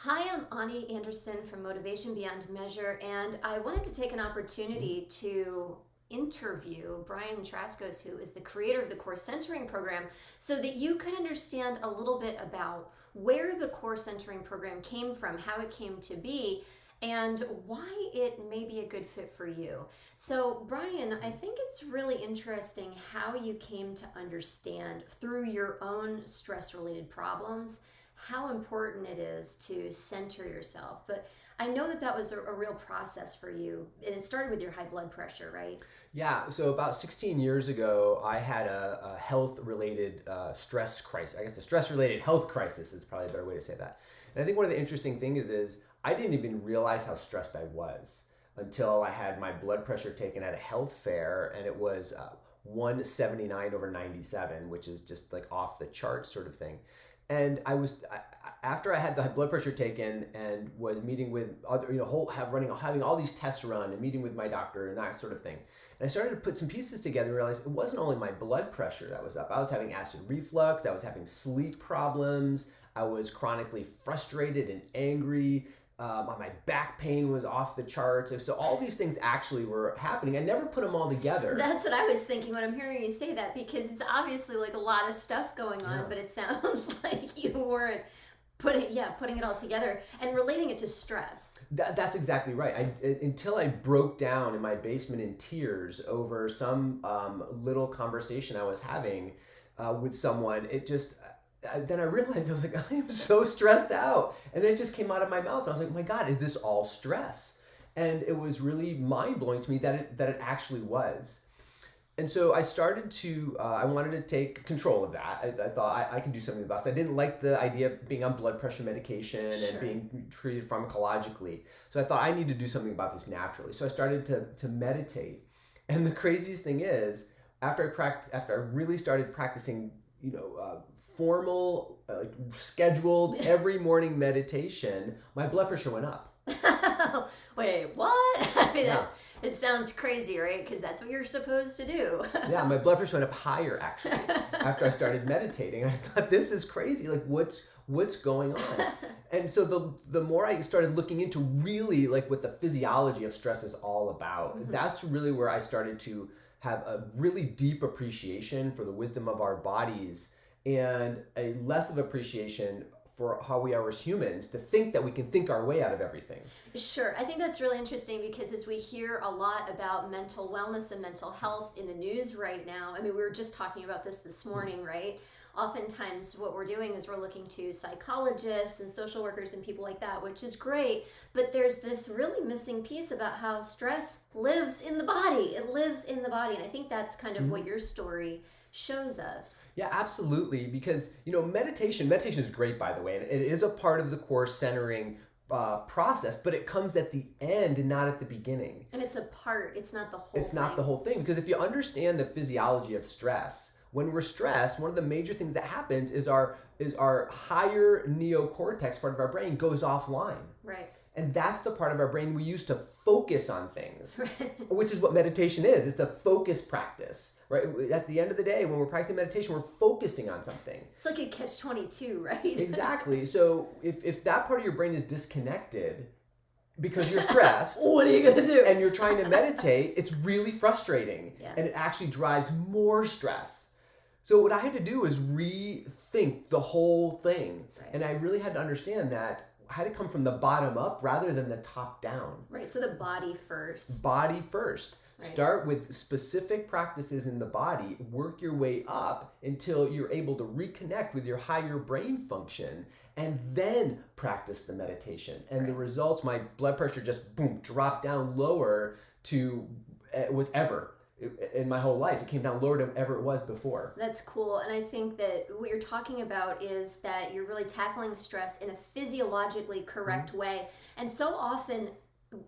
Hi, I'm Ani Anderson from Motivation Beyond Measure, and I wanted to take an opportunity to interview Brian Traskos, who is the creator of the Core Centering Program, so that you could understand a little bit about where the Core Centering Program came from, how it came to be, and why it may be a good fit for you. So, Brian, I think it's really interesting how you came to understand through your own stress related problems how important it is to center yourself. But I know that that was a real process for you, and it started with your high blood pressure, right? Yeah, so about 16 years ago, I had a health-related stress crisis. I guess a stress-related health crisis is probably a better way to say that. And I think one of the interesting things is I didn't even realize how stressed I was until I had my blood pressure taken at a health fair, and it was 179 over 97, which is just like off the charts sort of thing. And after I had the blood pressure taken and was meeting with other, having all these tests run and meeting with my doctor and that sort of thing. And I started to put some pieces together and realized it wasn't only my blood pressure that was up. I was having acid reflux. I was having sleep problems. I was chronically frustrated and angry. My back pain was off the charts. So all these things actually were happening. I never put them all together. That's what I was thinking when I'm hearing you say that, because it's obviously like a lot of stuff going on, but it sounds like you weren't putting it all together and relating it to stress. That's exactly right. Until I broke down in my basement in tears over some little conversation I was having with someone, then I realized I was like, I am so stressed out. And then it just came out of my mouth. I was like, oh my God, is this all stress? And it was really mind blowing to me that it actually was. And so I started to, I wanted to take control of that. I thought I can do something about this. I didn't like the idea of being on blood pressure medication and being treated pharmacologically. So I thought I need to do something about this naturally. So I started to meditate. And the craziest thing is, after I really started practicing, formal, scheduled every morning meditation, my blood pressure went up. Wait, what? I mean, it sounds crazy, right? Because that's what you're supposed to do. Yeah, my blood pressure went up higher actually after I started meditating. I thought, this is crazy. Like, what's going on? And so the more I started looking into really like what the physiology of stress is all about, that's really where I started to have a really deep appreciation for the wisdom of our bodies and a less of appreciation for how we are as humans to think that we can think our way out of everything. Sure. I think that's really interesting because as we hear a lot about mental wellness and mental health in the news right now, I mean, we were just talking about this morning, right? Oftentimes what we're doing is we're looking to psychologists and social workers and people like that, which is great, but there's this really missing piece about how stress lives in the body. It lives in the body, and I think that's kind of what your story shows us. Yeah, absolutely. Because, meditation is great, by the way, and it is a part of the core centering process, but it comes at the end and not at the beginning. And it's a part, it's not the whole thing. It's not the whole thing, because if you understand the physiology of stress, when we're stressed, one of the major things that happens is our higher neocortex part of our brain goes offline. Right. And that's the part of our brain we use to focus on things, which is what meditation is. It's a focus practice, right? At the end of the day, when we're practicing meditation, we're focusing on something. It's like a catch-22, right? Exactly. So if that part of your brain is disconnected because you're stressed, what are you going to do? And you're trying to meditate, it's really frustrating. Yeah. And it actually drives more stress. So what I had to do is rethink the whole thing. Right. And I really had to understand that I had to come from the bottom up rather than the top down. Right, so the body first. Body first. Right. Start with specific practices in the body, work your way up until you're able to reconnect with your higher brain function, and then practice the meditation. And the results, my blood pressure just dropped down lower to was ever. In my whole life, it came down lower than ever it was before. That's cool. And I think that what you're talking about is that you're really tackling stress in a physiologically correct way. And so often,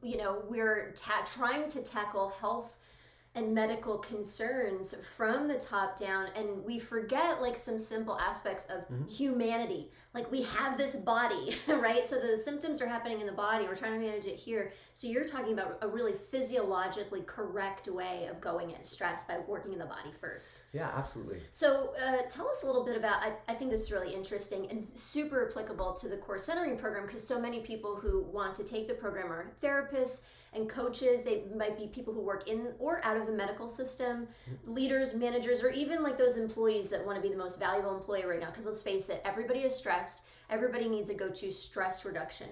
we're trying to tackle health and medical concerns from the top down, and we forget like some simple aspects of humanity. Like, we have this body, right? So the symptoms are happening in the body, we're trying to manage it here. So you're talking about a really physiologically correct way of going at stress by working in the body first. Yeah, absolutely. So tell us a little bit about, I think this is really interesting and super applicable to the core centering program, because so many people who want to take the program are therapists and coaches. They might be people who work in or out of the medical system, leaders, managers, or even like those employees that want to be the most valuable employee right now. Because let's face it, everybody is stressed. Everybody needs a go-to stress reduction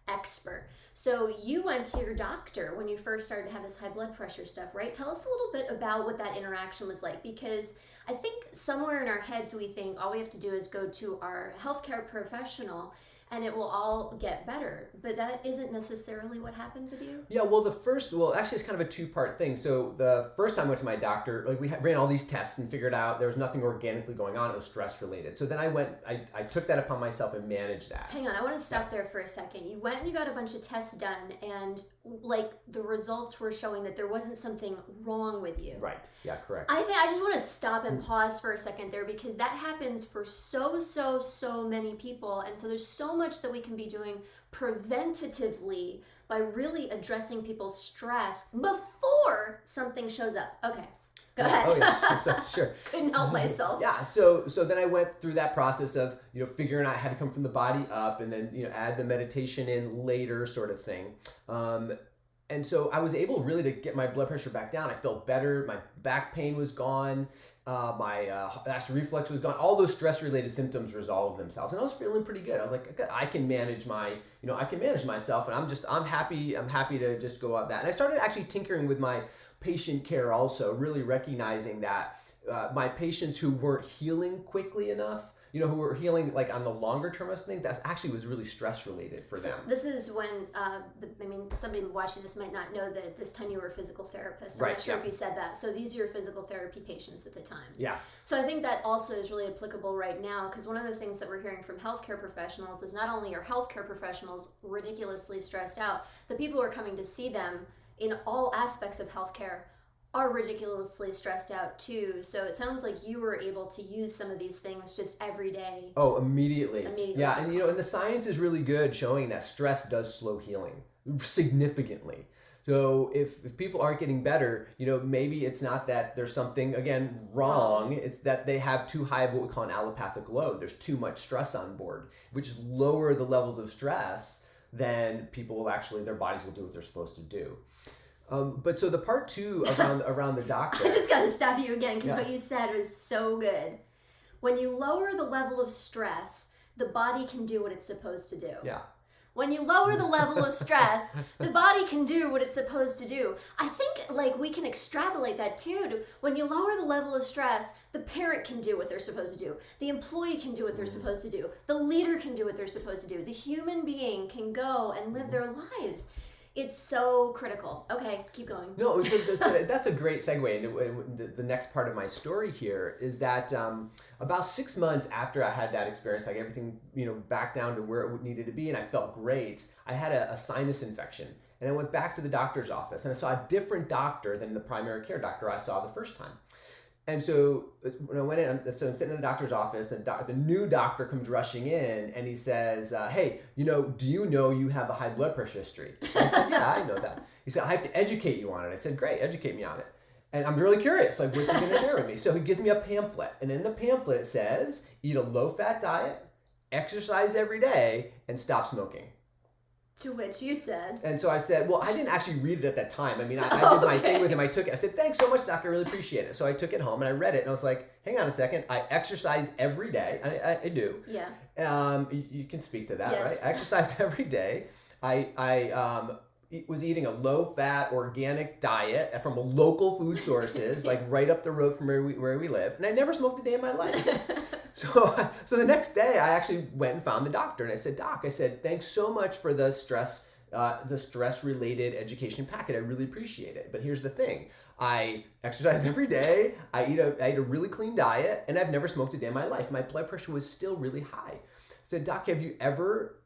expert. So you went to your doctor when you first started to have this high blood pressure stuff, right? Tell us a little bit about what that interaction was like, because I think somewhere in our heads we think all we have to do is go to our healthcare professional and it will all get better. But that isn't necessarily what happened with you. Yeah, well, actually it's kind of a two-part thing. So the first time I went to my doctor, like we ran all these tests and figured out there was nothing organically going on. It was stress related. So then I took that upon myself and managed that. Hang on, I want to stop there for a second. You went and you got a bunch of tests done, and like the results were showing that there wasn't something wrong with you. Right, yeah, correct. I think I just want to stop and pause for a second there, because that happens for so many people. And so there's so much that we can be doing preventatively by really addressing people's stress before something shows up. Okay, go ahead. Oh, yeah, sure. Couldn't help myself. Yeah, so then I went through that process of, figuring out how to come from the body up, and then, add the meditation in later, sort of thing. And so I was able really to get my blood pressure back down. I felt better. My back pain was gone. My acid reflux was gone. All those stress-related symptoms resolved themselves, and I was feeling pretty good. I was like, I can manage I can manage myself, and I'm happy to just go out that. And I started actually tinkering with my patient care also, really recognizing that my patients who weren't healing quickly enough, who were healing like on the longer term of things, that actually was really stress related for them. This is when, somebody watching this might not know that this time you were a physical therapist. I'm Right, not sure yeah. if you said that. So these are your physical therapy patients at the time. Yeah. So I think that also is really applicable right now, because one of the things that we're hearing from healthcare professionals is not only are healthcare professionals ridiculously stressed out, the people who are coming to see them in all aspects of healthcare are ridiculously stressed out too. So it sounds like you were able to use some of these things just every day. Oh, immediately. Yeah, and and the science is really good showing that stress does slow healing significantly. So if people aren't getting better, maybe it's not that there's something, again, wrong. It's that they have too high of what we call an allopathic load. There's too much stress on board, which is lower the levels of stress, then people will actually, their bodies will do what they're supposed to do. But so the part two around the doctor. I just got to stop you again, because what you said was so good. When you lower the level of stress, the body can do what it's supposed to do. Yeah. When you lower the level of stress, the body can do what it's supposed to do. I think like we can extrapolate that too. When you lower the level of stress, the parent can do what they're supposed to do. The employee can do what they're supposed to do. The leader can do what they're supposed to do. The human being can go and live their lives. It's so critical. Okay, keep going. No, that's a great segue into the next part of my story here is that about 6 months after I had that experience, like everything, back down to where it needed to be, and I felt great, I had a sinus infection. And I went back to the doctor's office, and I saw a different doctor than the primary care doctor I saw the first time. And so when I went in, so I'm sitting in the doctor's office, and the new doctor comes rushing in, and he says, hey, do you know you have a high blood pressure history? And I said, yeah, I know that. He said, I have to educate you on it. I said, great, educate me on it. And I'm really curious, like, what's he going to share with me? So he gives me a pamphlet, and in the pamphlet it says, eat a low-fat diet, exercise every day, and stop smoking. To which you said. And so I said, well, I didn't actually read it at that time. I mean, I did my thing with him. I took it. I said, thanks so much, doctor. I really appreciate it. So I took it home and I read it. And I was like, hang on a second. I exercise every day. I do. Yeah. You can speak to that, yes. right? I exercise every day. I was eating a low-fat organic diet from local food sources, like right up the road from where we live. And I never smoked a day in my life. So the next day, I actually went and found the doctor, and I said, Doc, thanks so much for the stress-related education packet. I really appreciate it. But here's the thing: I exercise every day. I eat a really clean diet, and I've never smoked a day in my life. My blood pressure was still really high. I said, Doc, have you ever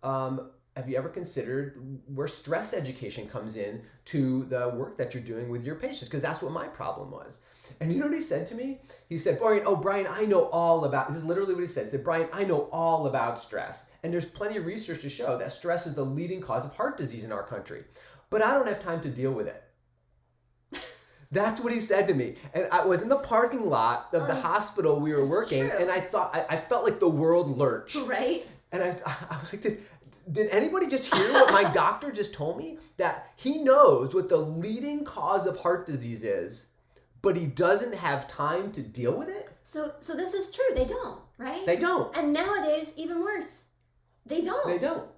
have you ever considered where stress education comes in to the work that you're doing with your patients? Because that's what my problem was. And you know what he said to me? He said, Brian, I know all about, this is literally what he said. He said, Brian, I know all about stress. And there's plenty of research to show that stress is the leading cause of heart disease in our country. But I don't have time to deal with it. That's what he said to me. And I was in the parking lot of the hospital we were working, and I felt like the world lurched. Right. And I was like, did anybody just hear what my doctor just told me? That he knows what the leading cause of heart disease is, but he doesn't have time to deal with it? So this is true. They don't, right? They don't. And nowadays, even worse. They don't. They don't.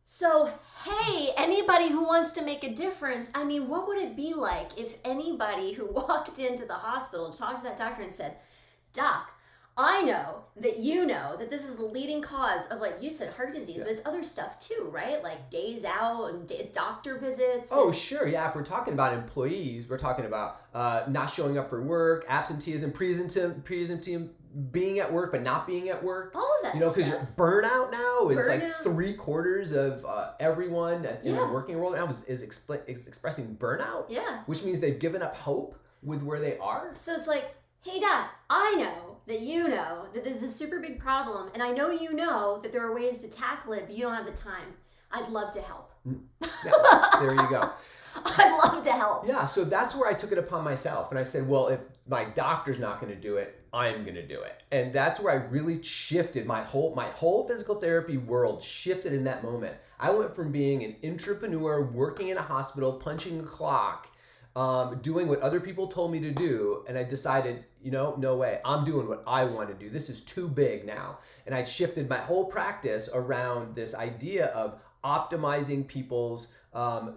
So, hey, anybody who wants to make a difference, I mean, what would it be like if anybody who walked into the hospital talked to that doctor and said, Doc, I know that you know that this is the leading cause of, like you said, heart disease, but it's other stuff too, right? Like days out and doctor visits. Oh, sure. Yeah. If we're talking about employees, we're talking about not showing up for work, absenteeism, presenteeism, being at work but not being at work. All of that because burnout now is like 3/4 of everyone in the working world now is expressing burnout. Yeah. Which means they've given up hope with where they are. So it's like, hey, Doc, I know that you know that this is a super big problem, and I know you know that there are ways to tackle it, but you don't have the time. I'd love to help. Yeah, there you go. I'd love to help. Yeah, so that's where I took it upon myself. And I said, well, if my doctor's not going to do it, I'm going to do it. And that's where I really shifted. My whole physical therapy world shifted in that moment. I went from being an entrepreneur, working in a hospital, punching a clock, doing what other people told me to do. And I decided, no way. I'm doing what I want to do. This is too big now. And I shifted my whole practice around this idea of optimizing people's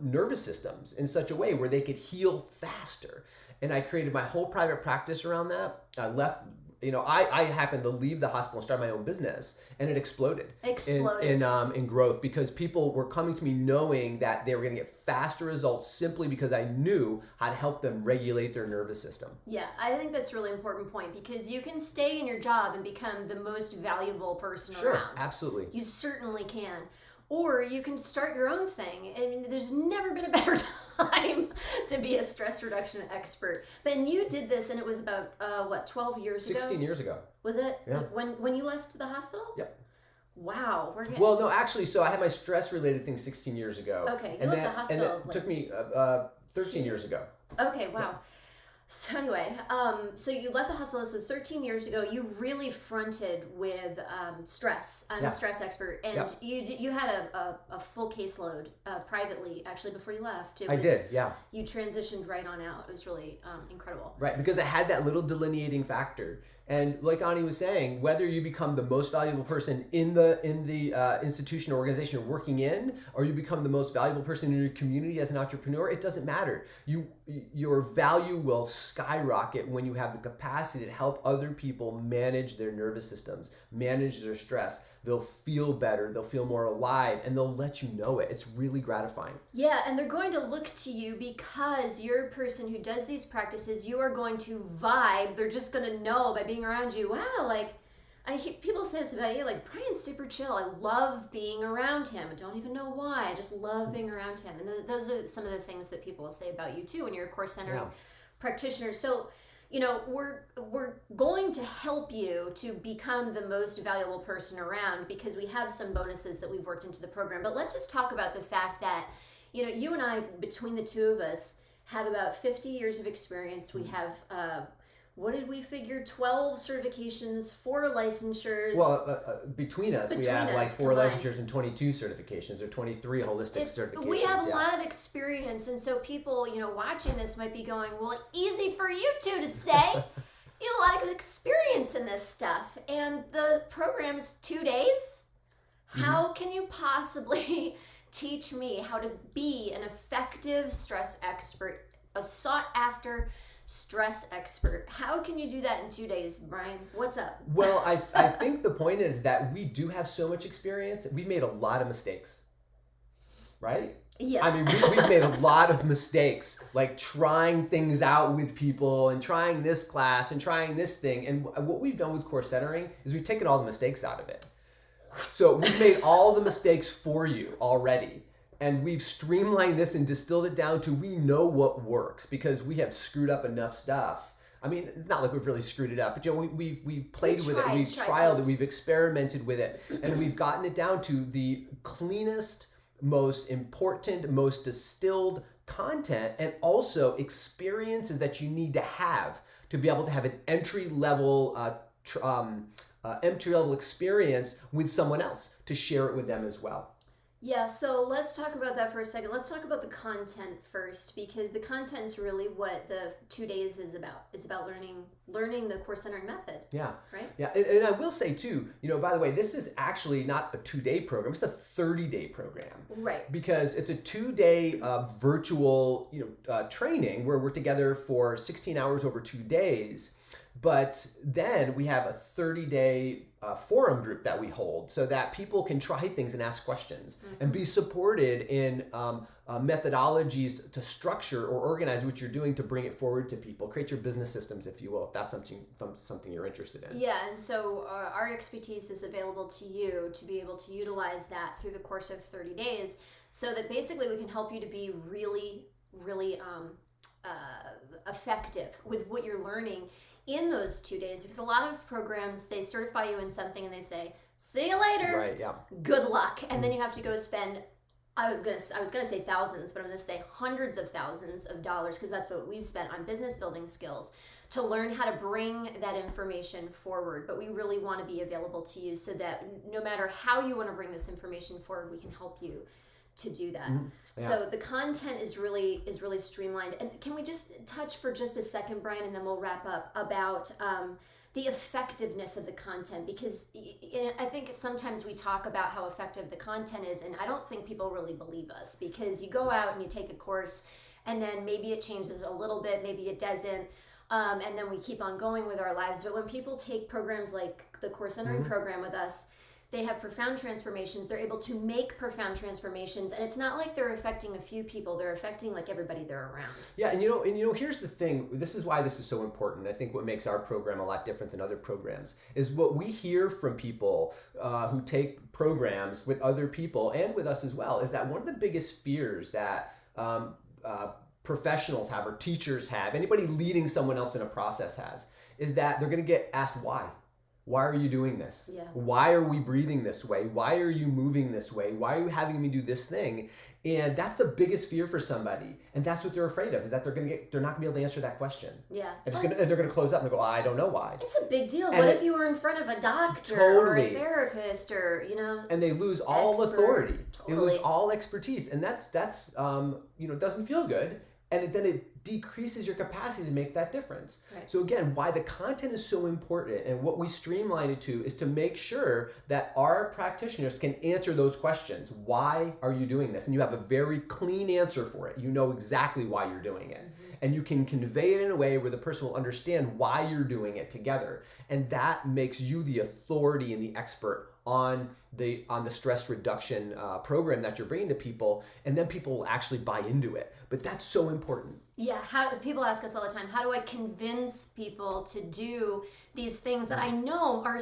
nervous systems in such a way where they could heal faster. And I created my whole private practice around that. I left, I happened to leave the hospital and start my own business, and it exploded. In growth, because people were coming to me knowing that they were going to get faster results simply because I knew how to help them regulate their nervous system. Yeah, I think that's a really important point, because you can stay in your job and become the most valuable person around. Sure, absolutely. You certainly can. Or you can start your own thing. I mean, there's never been a better time to be a stress reduction expert. But you did this, and it was about 12 years ago? 16 years ago. Was it? Yeah. When you left the hospital? Yep. Wow. Well, no, actually, so I had my stress-related thing 16 years ago. Okay, you left the hospital. And it took me 13 years ago. Okay, wow. Yeah. So anyway, so you left the hospital, so 13 years ago. You really fronted with stress. I'm a stress expert, and you had a full caseload privately, actually, before you left. I did, yeah. You transitioned right on out. It was really incredible. Right, because I had that little delineating factor. And like Ani was saying, whether you become the most valuable person in the institution or organization you're working in, or you become the most valuable person in your community as an entrepreneur, it doesn't matter. Your value will skyrocket when you have the capacity to help other people manage their nervous systems, manage their stress. They'll feel better, they'll feel more alive, and they'll let you know it. It's really gratifying. Yeah, and they're going to look to you because you're a person who does these practices. You are going to vibe. They're just going to know by being around you, wow, like, I hear people say this about you, like, Brian's super chill. I love being around him. I don't even know why. I just love being around him. And those are some of the things that people will say about you, too, when you're a course centering practitioner. So, we're going to help you to become the most valuable person around, because we have some bonuses that we've worked into the program. But let's just talk about the fact that, you and I, between the two of us, have about 50 years of experience. We have, what did we figure? 12 certifications, 4 licensures. Well, between us, we have like 4 licensures and 22 certifications, or 23 holistic certifications. We have a lot of experience, and so people, watching this might be going, well, easy for you two to say. You have a lot of experience in this stuff, and the program's 2 days. How can you possibly teach me how to be an effective stress expert, a sought-after stress expert? How can you do that in 2 days, Brian? What's up? Well, I think the point is that we do have so much experience. We've made a lot of mistakes, right? Yes. I mean, we've made a lot of mistakes, like trying things out with people and trying this class and trying this thing. And what we've done with course centering is we've taken all the mistakes out of it. So we've made all the mistakes for you already. And we've streamlined this and distilled it down to we know what works because we have screwed up enough stuff. I mean, it's not like we've really screwed it up, but we've played with it, we've trialed it, we've experimented with it, and we've gotten it down to the cleanest, most important, most distilled content, and also experiences that you need to have to be able to have an entry level experience with someone else to share it with them as well. Yeah, so let's talk about that for a second. Let's talk about the content first, because the content is really what the 2 days is about. It's about learning the course centering method. Yeah. Right? Yeah. And I will say too, by the way, this is actually not a 2-day program. It's a 30-day program. Right. Because it's a 2-day virtual, training where we're together for 16 hours over 2 days. But then we have a 30-day forum group that we hold so that people can try things and ask questions and be supported in methodologies to structure or organize what you're doing to bring it forward to people. Create your business systems, if you will, if that's something you're interested in. Yeah, and so our expertise is available to you to be able to utilize that through the course of 30 days so that basically we can help you to be really, really effective with what you're learning in those 2 days, because a lot of programs, they certify you in something and they say, see you later. Right, yeah. Good luck. And then you have to go spend, I was gonna say thousands, but I'm gonna say hundreds of thousands of dollars, because that's what we've spent on business building skills to learn how to bring that information forward. But we really want to be available to you so that no matter how you want to bring this information forward, we can help you to do that. Yeah. So the content is really streamlined. And can we just touch for just a second, Brian, and then we'll wrap up, about the effectiveness of the content? Because I think sometimes we talk about how effective the content is, and I don't think people really believe us, because you go out and you take a course and then maybe it changes a little bit, maybe it doesn't. And then we keep on going with our lives. But when people take programs like the Course Centering program with us, they have profound transformations. They're able to make profound transformations, and it's not like they're affecting a few people. They're affecting like everybody they're around. Yeah, and here's the thing. This is why this is so important. I think what makes our program a lot different than other programs is what we hear from people who take programs with other people and with us as well, is that one of the biggest fears that professionals have, or teachers have, anybody leading someone else in a process has, is that they're going to get asked why. Why are you doing this? Yeah. Why are we breathing this way? Why are you moving this way? Why are you having me do this thing? And that's the biggest fear for somebody. And that's what they're afraid of, is that they're not going to be able to answer that question. Yeah. And they're going to close up and go, I don't know why. It's a big deal. What if you were in front of a doctor or a therapist or, And they lose all authority. Totally. They lose all expertise. And that's doesn't feel good. And then it decreases your capacity to make that difference. Right. So again, why the content is so important and what we streamline it to is to make sure that our practitioners can answer those questions. Why are you doing this? And you have a very clean answer for it. You know exactly why you're doing it. And you can convey it in a way where the person will understand why you're doing it together. And that makes you the authority and the expert on the stress reduction program that you're bringing to people, and then people will actually buy into it. But that's so important. Yeah, people ask us all the time, how do I convince people to do these things that I know are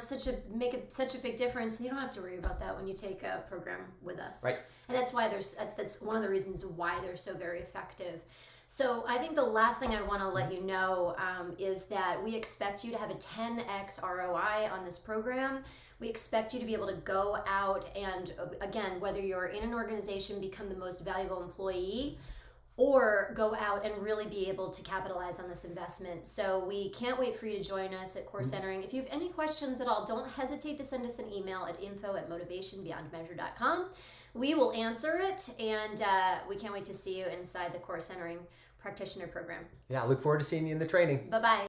make such a big difference? You don't have to worry about that when you take a program with us. Right. And that's why that's one of the reasons why they're so very effective. So I think the last thing I want to let you know is that we expect you to have a 10x ROI on this program. We expect you to be able to go out and, again, whether you're in an organization, become the most valuable employee, or go out and really be able to capitalize on this investment. So we can't wait for you to join us at Course Centering. If you have any questions at all, don't hesitate to send us an email at info@motivationbeyondmeasure.com. We will answer it, and we can't wait to see you inside the Course Centering Practitioner Program. Yeah, I look forward to seeing you in the training. Bye-bye.